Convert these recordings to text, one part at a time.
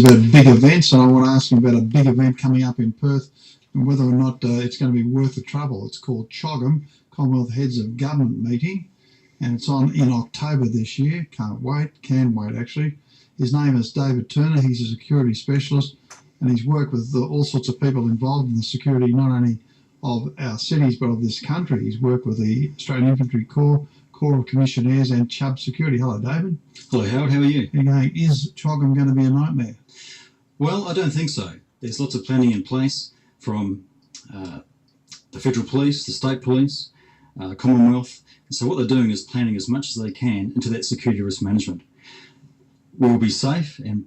knows about big events, and I want to ask him about a big event coming up in Perth and whether or not it's going to be worth the trouble. It's called CHOGM, Commonwealth Heads of Government Meeting, and it's on in October this year. Can't wait, can wait actually. His name is David Turner. He's a security specialist, and he's worked with all sorts of people involved in the security, not only of our cities but of this country. He's worked with the Australian Infantry Corps, Corps of Commissionaires and Chubb Security. Hello, David. Hello, Howard. How are you? You're going, is CHOGM going to be a nightmare? Well, I don't think so. There's lots of planning in place from the Federal Police, the State Police, Commonwealth. And so what they're doing is planning as much as they can into that security risk management. We'll be safe and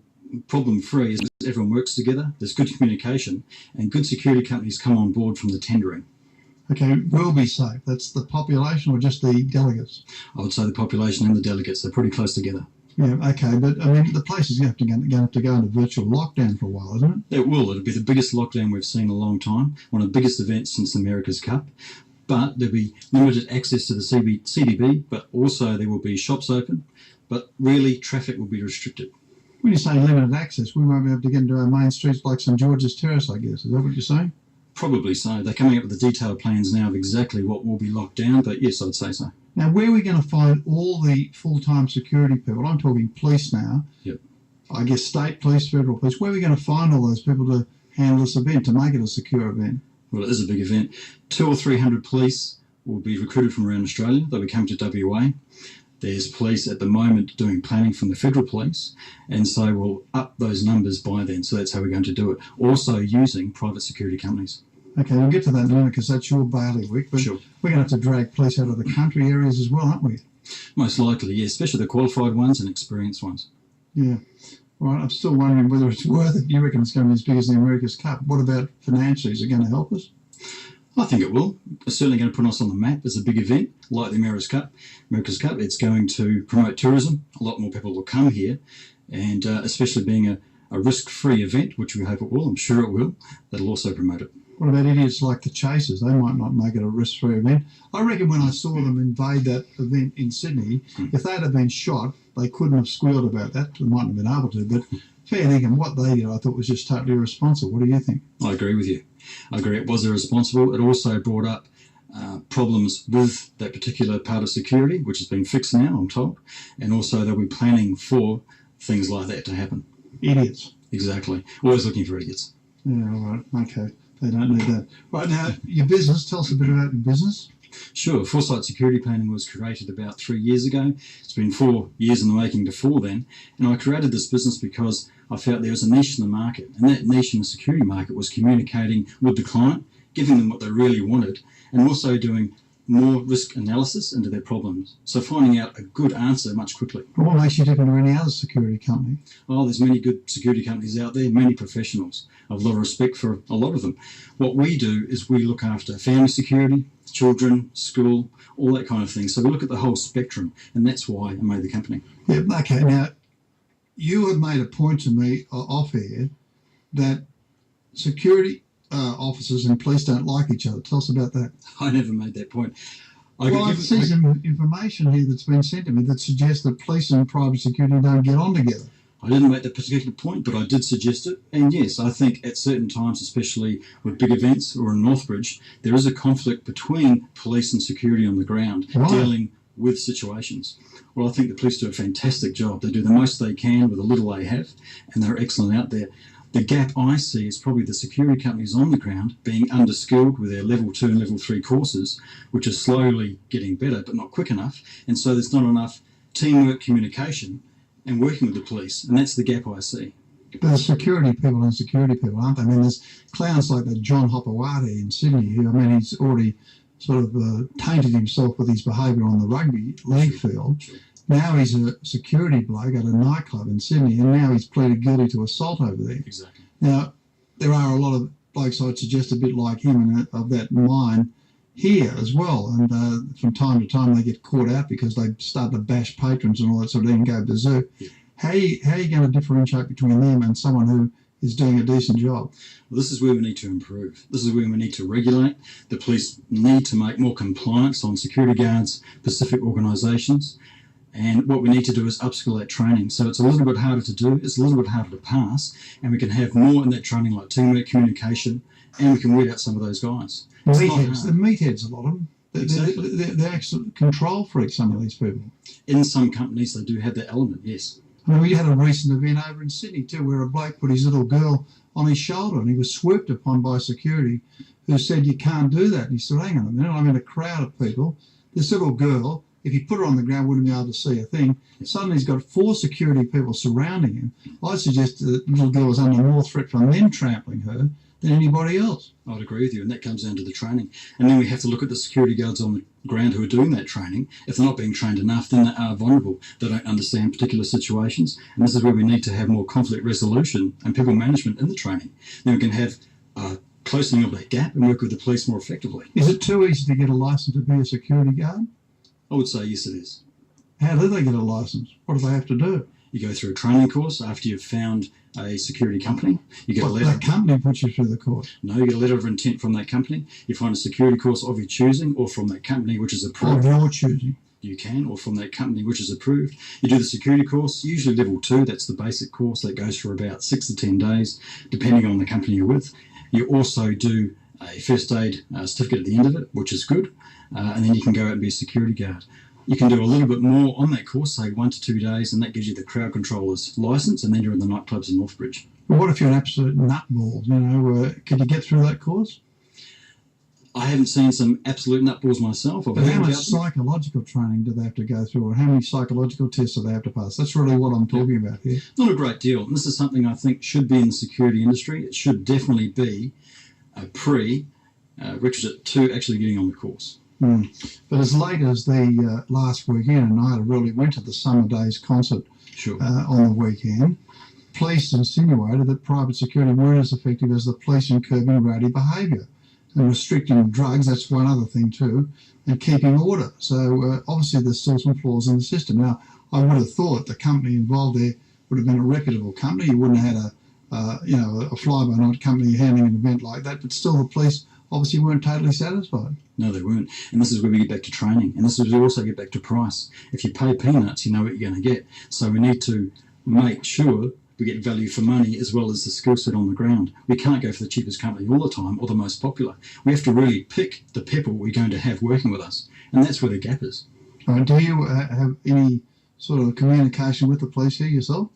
problem-free as everyone works together. There's good communication and good security companies come on board from the tendering. Okay, we'll be safe. That's the population or just the delegates? I would say the population and the delegates, they're pretty close together. Yeah, okay, but I mean, the place is going to have to go into virtual lockdown for a while, isn't it? It will. It'll be the biggest lockdown we've seen in a long time, one of the biggest events since the America's Cup. But there'll be limited access to the CDB, but also there will be shops open, but really traffic will be restricted. When you say limited access, we won't be able to get into our main streets like St George's Terrace, I guess. Is that what you're saying? Probably so. They're coming up with the detailed plans now of exactly what will be locked down, but yes, I'd say so. Now, where are we going to find all the full-time security people? I'm talking police now. Yep. I guess state police, federal police. Where are we going to find all those people to handle this event, to make it a secure event? Well, it is a big event. 200 or 300 police will be recruited from around Australia. They'll be coming to WA. There's police at the moment doing planning from the Federal Police, and so we'll up those numbers by then. So that's how we're going to do it. Also using private security companies. Okay, we'll get to that in a minute because that's your bailiwick, but sure. We're going to have to drag police out of the country areas as well, aren't we? Most likely, yeah, especially the qualified ones and experienced ones. Yeah. All right, I'm still wondering whether it's worth it. You reckon it's going to be as big as the America's Cup. What about financially? Is it going to help us? I think it will. It's certainly going to put us on the map as a big event like the America's Cup. It's going to promote tourism. A lot more people will come here, and especially being a risk-free event, which we hope it will, I'm sure it will, that'll also promote it. What about idiots like the Chasers? They might not make it a risk-free event. I reckon when I saw them invade that event in Sydney, if they'd have been shot, they couldn't have squealed about that. They mightn't have been able to, but fair dinkum, what they did I thought was just totally irresponsible. What do you think? I agree with you. I agree it was irresponsible. It also brought up problems with that particular part of security, which has been fixed now, I'm told, and also they'll be planning for things like that to happen. Idiots. Exactly. Always looking for idiots. Yeah, all right. Okay. They don't need that. Right, now, your business, tell us a bit about your business. Sure. Foresight Security Planning was created about 3 years ago. It's been 4 years in the making before then. And I created this business because I felt there was a niche in the market. And that niche in the security market was communicating with the client, giving them what they really wanted, and also doing more risk analysis into their problems. So finding out a good answer much quickly. What makes you different to any other security company? Oh, there's many good security companies out there, many professionals. I have a lot of respect for a lot of them. What we do is we look after family security, children, school, all that kind of thing. So we look at the whole spectrum, and that's why I made the company. Yeah, okay. Now, you have made a point to me off air that security officers and police don't like each other. Tell us about that. I never made that point. I see some information here that's been sent to me that suggests that police and private security don't get on together. I didn't make that particular point, but I did suggest it. And yes, I think at certain times, especially with big events or in Northbridge, there is a conflict between police and security on the ground dealing with situations. Well, I think the police do a fantastic job. They do the most they can with the little they have, and they're excellent out there. The gap I see is probably the security companies on the ground being underskilled with their level 2 and level 3 courses, which are slowly getting better, but not quick enough. And so there's not enough teamwork, communication, and working with the police. And that's the gap I see. But there's security people and security people, aren't there? I mean, there's clowns like that John Hopewadi in Sydney, who, I mean, he's already sort of tainted himself with his behaviour on the rugby league field. Sure. Now he's a security bloke at a nightclub in Sydney, and now he's pleaded guilty to assault over there. Exactly. Now, there are a lot of blokes I'd suggest a bit like him and of that mind here as well. And from time to time they get caught out because they start to bash patrons and all that sort of thing and go berserk. Yeah. How are you going to differentiate between them and someone who is doing a decent job? Well, this is where we need to improve. This is where we need to regulate. The police need to make more compliance on security guards, Pacific organisations. And what we need to do is upskill that training. So it's a little bit harder to do, it's a little bit harder to pass, and we can have more in that training like teamwork, communication, and we can weed out some of those guys. Meatheads, the meatheads, a lot of them. Exactly. They're actual control freaks, some of these people. In some companies, they do have that element, yes. I mean, we had a recent event over in Sydney too, where a bloke put his little girl on his shoulder and he was swooped upon by security who said, "You can't do that." And he said, "Hang on a minute, I'm in a crowd of people. This little girl, if you put her on the ground, wouldn't be able to see a thing." Suddenly he's got 4 security people surrounding him. I suggest that the little girl was under more threat from them trampling her than anybody else. I'd agree with you, and that comes down to the training. And then we have to look at the security guards on the ground who are doing that training. If they're not being trained enough, then they are vulnerable. They don't understand particular situations, and this is where we need to have more conflict resolution and people management in the training. Then we can have closing of that gap and work with the police more effectively. Is it too easy to get a license to be a security guard? I would say yes, it is. How do they get a license? What do they have to do? You go through a training course after you've found a security company. You get a What, letter. that company puts you through the course? No, you get a letter of intent from that company. You find a security course of your choosing, or from that company which is Of approved. your choosing. You can, or from that company which is approved. You do the security course, usually level 2. That's the basic course that goes for about 6 to 10 days, depending on the company you're with. You also do a first aid certificate at the end of it, which is good, and then you can go out and be a security guard. You can do a little bit more on that course, say 1 to 2 days, and that gives you the crowd controller's license, and then you're in the nightclubs in Northbridge. But what if you're an absolute nutball? You know, could you get through that course? I haven't seen some absolute nutballs myself. But how much psychological training do they have to go through, or how many psychological tests do they have to pass? That's really what I'm talking about here. Not a great deal. And this is something I think should be in the security industry. It should definitely be a prerequisite to actually getting on the course. But as late as the last weekend, and I really went to the Summer Days concert Sure. on the weekend, police insinuated that private security weren't as effective as the police in curbing rowdy behaviour and restricting drugs. That's one other thing too, and keeping order. So obviously there's still some flaws in the system. Now, I would have thought the company involved there would have been a reputable company. You wouldn't have had a fly-by-night company handling an event like that, but still the police obviously weren't totally satisfied. No, they weren't. And this is where we get back to training. And this is where we also get back to price. If you pay peanuts, you know what you're going to get. So we need to make sure we get value for money as well as the skill set on the ground. We can't go for the cheapest company all the time or the most popular. We have to really pick the people we're going to have working with us. And that's where the gap is. Do you have any sort of communication with the police here yourself?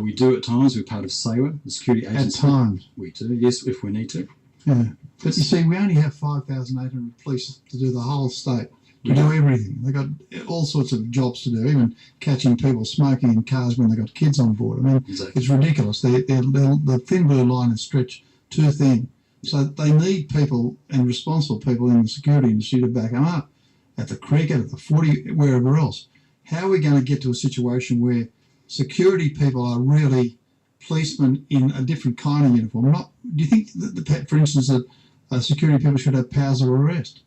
We do at times. We're part of SAWA, the security agency. At times? We do, yes, if we need to. Yeah. But you see, we only have 5,800 police to do the whole state, to do everything. They've got all sorts of jobs to do, even catching people smoking in cars when they've got kids on board. I mean, Exactly. It's ridiculous. The thin blue line is stretched too thin. So they need people and responsible people in the security industry to back them up at the cricket, at the footy, wherever else. How are we going to get to a situation where security people are really policemen in a different kind of uniform? Do you think, that, for instance, that security people should have powers of arrest?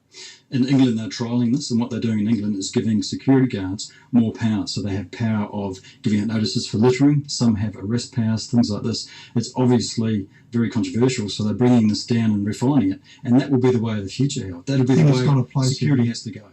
In England, they're trialling this, and what they're doing in England is giving security guards more power. So they have power of giving out notices for littering. Some have arrest powers, things like this. It's obviously very controversial, so they're bringing this down and refining it. And that will be the way of the future, Hal. That'll be the way security has to go.